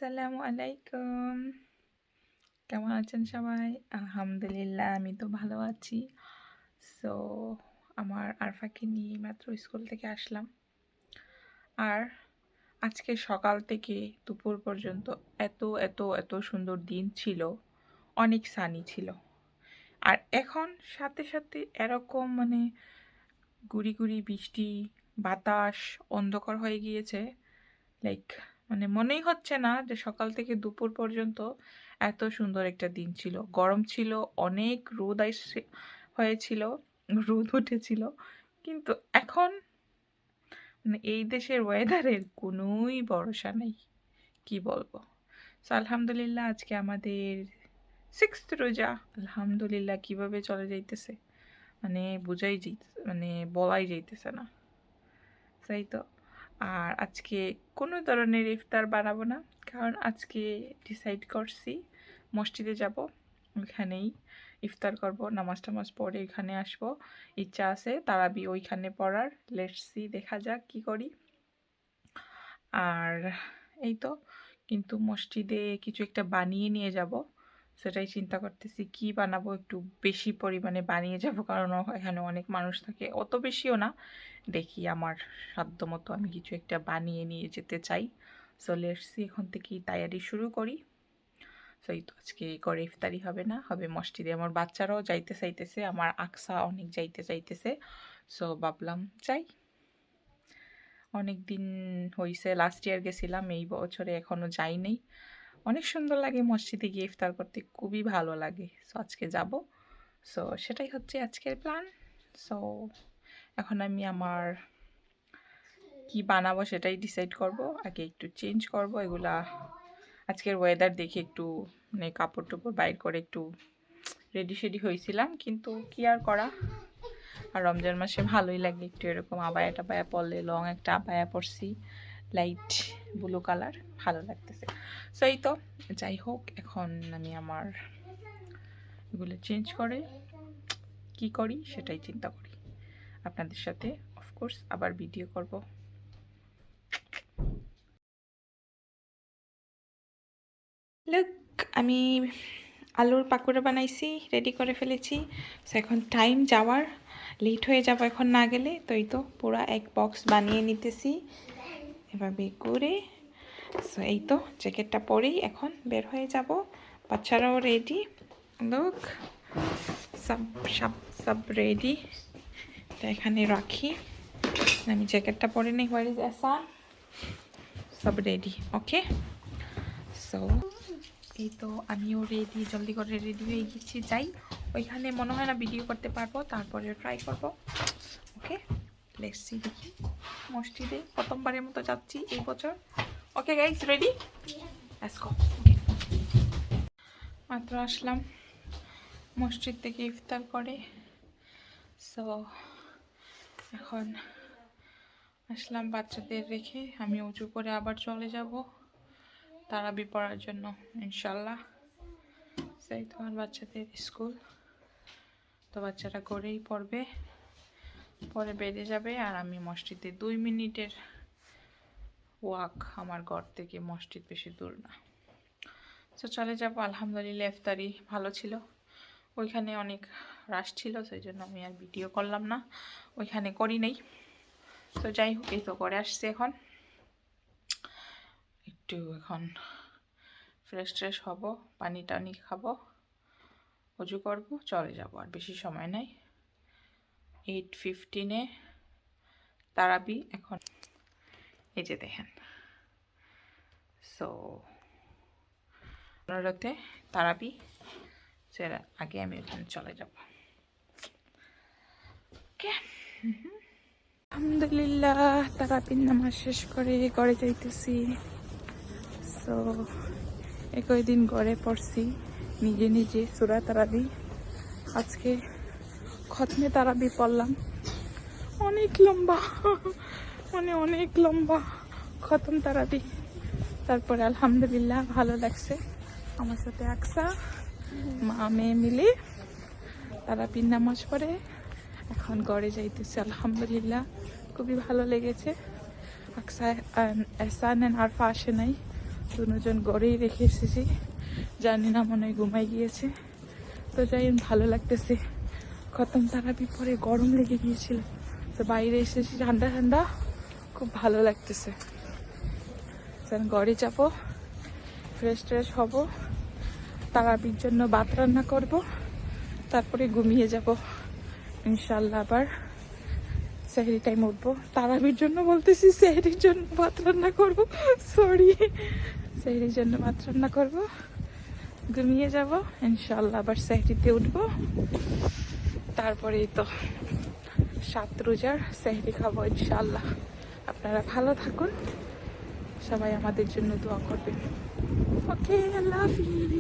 আসসালামু আলাইকুম। কেমন আছেন সবাই? আলহামদুলিল্লাহ আমি তো ভালো আছি। সো আমার আরফাকে নিয়ে মাত্র স্কুল থেকে আসলাম। আর আজকে সকাল থেকে দুপুর পর্যন্ত এত সুন্দর দিন ছিল। অনেক সানি ছিল। আর এখন সাথে সাথে এরকম গুড়ি গুড়ি বৃষ্টি, বাতাস, অন্ধকার হয়ে গিয়েছে। লাইক মনেই হচ্ছে না যে সকাল থেকে দুপুর পর্যন্ত এত সুন্দর একটা দিন ছিল। গরম ছিল, অনেক রোদ হয়েছিল, রোদ উঠেছিল, কিন্তু এখন এই দেশের ওয়েদারের কোনোই ভরসা নেই। কি বলবো। সো আলহামদুলিল্লাহ আজকে আমাদের 6th রোজা। আলহামদুলিল্লাহ কিভাবে চলে যাইতেছে বুঝাই যাইতেছে, বলাই যাইতেছে না। তাই তো। আর আজকে কোনো ধরনের ইফতার বানাবো না, কারণ আজকে ডিসাইড করছি মসজিদে যাব, ওইখানেই ইফতার করব। নামাজ টামাজ পড়ে এখানে আসবো, ইচ্ছা আছে তারাবি ওইখানে পড়ার। লেটস সি, দেখা যাক কি করি। আর এই তো, কিন্তু মসজিদে কিছু একটা বানিয়ে নিয়ে যাব, সেটাই চিন্তা করতেছি কি বানাবো। একটু বেশি পরিমাণে বানিয়ে যাব, কারণ এখানে অনেক মানুষ থাকে, অত বেশিও না। দেখি আমার সাধ্য মতো আমি কিছু একটা বানিয়ে নিয়ে যেতে চাই। সো লেটস সি, এখন থেকেই তৈয়ারি শুরু করি। সো এই তো, আজকে করে ইফতারি হবে না, হবে মসজিদে। আমার বাচ্চারাও যাইতে চাইতেছে, আমার আকসা অনেক যাইতে চাইতেছে। সো ভাবলাম যাই। অনেক দিন হয়েছে, লাস্ট ইয়ার গেছিলাম, এই বছরে এখনও যাইনি। অনেক সুন্দর লাগে মসজিদে গিয়ে ইফতার করতে, খুবই ভালো লাগে। সো আজকে যাব। সো সেটাই হচ্ছে আজকের প্ল্যান। সো এখন আমি আমার কি বানাবো সেটাই ডিসাইড করব। আগে একটু চেঞ্জ করব এগুলা। আজকের ওয়েদার দেখে একটু কাপড় টুপড় বাইর করে একটু রেডি শেডি হয়েছিলাম, কিন্তু কি আর করা। আর রমজান মাসে ভালোই লাগে একটু এরকম আবায়া টাবায়া পরলে। লং একটা আবায়া পরছি, লাইট ব্লু কালার, ভালো লাগতেছে। সো এই তো, যাই হোক, এখন আমি আমার এগুলো চেঞ্জ করে কি করি সেটাই চিন্তা করি। আপনাদের সাথে অফকোর্স আবার ভিডিও করব। লুক, আমি আলুর পাকোড়া বানাইছি, রেডি করে ফেলেছি। সো এখন টাইম যাওয়ার, লেট হয়ে যাব এখন না গেলে। তো এই তো পুরা এক বক্স বানিয়ে নিতেছি এভাবে করে। সো এই তো, জ্যাকেটটা পরেই এখন বের হয়ে যাব। বাচ্চারাও রেডি, লুক, সব সব সব রেডি। তো এখানে রাখি, আমি জ্যাকেটটা পরে নিই। Where is Ehsan? সব রেডি, ওকে। সো এই তো, আমিও রেডি, জলদি করে রেডি হয়ে গেছি। যাই, ওইখানে মনে হয় না ভিডিও করতে পারবো, তারপরে ট্রাই করব। ওকে, লেটস সি, দেখি মসজিদে প্রথমবারের মতো যাচ্ছি এই বছর। Okay guys, ready, let's go. Okay, মাত্র আসলাম মসজিদ থেকে ইফতার করে। সো এখন আসলাম বাচ্চাদের রেখে, আমি উঁচু করে আবার চলে যাব তারাবি পড়ার জন্য ইনশাল্লাহ। সেই তো, আমার বাচ্চাদের স্কুল, তো বাচ্চারা করেই পড়বে, পরে বেড়ে যাবে। আর আমি মসজিদে 2 মিনিটের ওয়াক, আমার ঘর থেকে মসজিদ বেশি দূর না। তো চলে যাব। আলহামদুলিল্লাহ ইফতারি ভালো ছিল, ওইখানে অনেক রাশ ছিল, সেই জন্য আমি আর ভিডিও করলাম না, ওইখানে করি নেই। তো যাই হোক, এই তো করে আসছি। এখন একটু এখন ফ্রেশ ট্রেশ হব, পানি টানি খাবো, অজু করবো, চলে যাব। আর বেশি সময় নাই, 8:15 তারাবি এখন, এই যে দেখেন। সো 15তে তারাবি, সেটা আগে আমি ওখানে চলে যাব। ওকে, আলহামদুলিল্লাহ তারাবির নামাজ শেষ করে ঘরে যাইতেছি। সো একই দিন ঘরে পড়ছি নিজে নিজে সূরা তারাবি। আজকে খতমে তারাবি পড়লাম, অনেক লম্বা, অনেক লম্বা খতম তারাবি। তারপরে আলহামদুলিল্লাহ ভালো লাগছে। আমার সাথে আকসা, মা মেয়ে মিলে তারাবির নামাজ পড়ে এখন ঘরে যাইতেছে। আলহামদুলিল্লাহ খুবই ভালো লেগেছে। আকসা, এহসান এন্ড আরফা আসে নাই, দুজন গড়েই রেখে এসেছি, জানি না মনে হয় ঘুমাই গিয়েছে। তো যাই ভালো লাগতেছে, খতম তারাবি পরে গরম লেগে গিয়েছিল, তো বাইরে এসেছি ঠান্ডা ঠান্ডা, খুব ভালো লাগতেছে। ঘরে যাবো, ফ্রেশ ট্রেশ হবো, তারাবির জন্য ভাত রান্না করব, তারপরে ঘুমিয়ে যাব ইনশাল্লাহ। আবার সেহরি টাইম উঠবো, তারাবির জন্য বলতেছি, সেহরির জন্য ভাত রান্না করব, সরি, সেহরির জন্য ভাত রান্না করব, ঘুমিয়ে যাব ইনশাল্লাহ। আবার সেহরিতে উঠবো, তারপরেই তো 7 রোজার সেহরি খাবো ইনশাল্লাহ। আপনারা ভালো থাকুন, সবাই আমাদের জন্য দোয়া করবেন। ওকে, আল্লাহ হাফিজ।